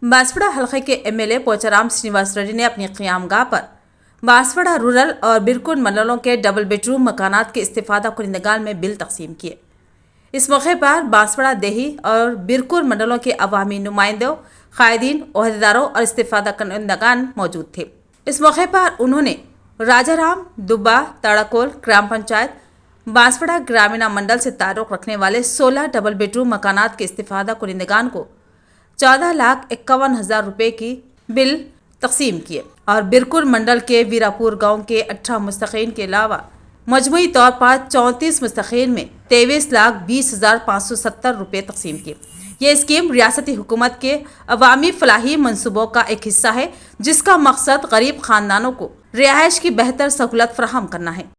बांसवाड़ा हलके के एमएलए पोचाराम श्रीनिवास रेड्डी ने अपनी क़ियामगाह पर बांसवाड़ा रूरल और बिरकुन मंडलों के डबल बेडरूम मकानात के इस्तिफादा कुनिंदगान में बिल तकसीम किए। इस मौके पर बांसवाड़ा देही और बिरकुन मंडलों के अवामी नुमाइंदों, कायदीन, ओहदेदारों और इस्तिफादा कुनिंदगान मौजूद थे। इस मौके पर उन्होंने राजाराम, दुब्बा, ताड़ाकोल ग्राम पंचायत, बांसवाड़ा ग्रामीण मंडल से ताल्लुक़ रखने वाले 16 डबल बेडरूम मकानात के इस्तिफादा कुनिंदगान को 14,51,000 रुपये की बिल तकसीम किए और बिरकुन मंडल के वीरापुर गांव के 18 मुस्तकीन के अलावा मजमूई तौर पर 34 मुस्तकीन में 23,20,570 रुपये तकसीम किए। ये स्कीम रियासती हुकूमत के अवामी फलाही मंसूबों का एक हिस्सा है, जिसका मकसद गरीब खानदानों को रिहाइश की बेहतर सहूलत फराहम करना है।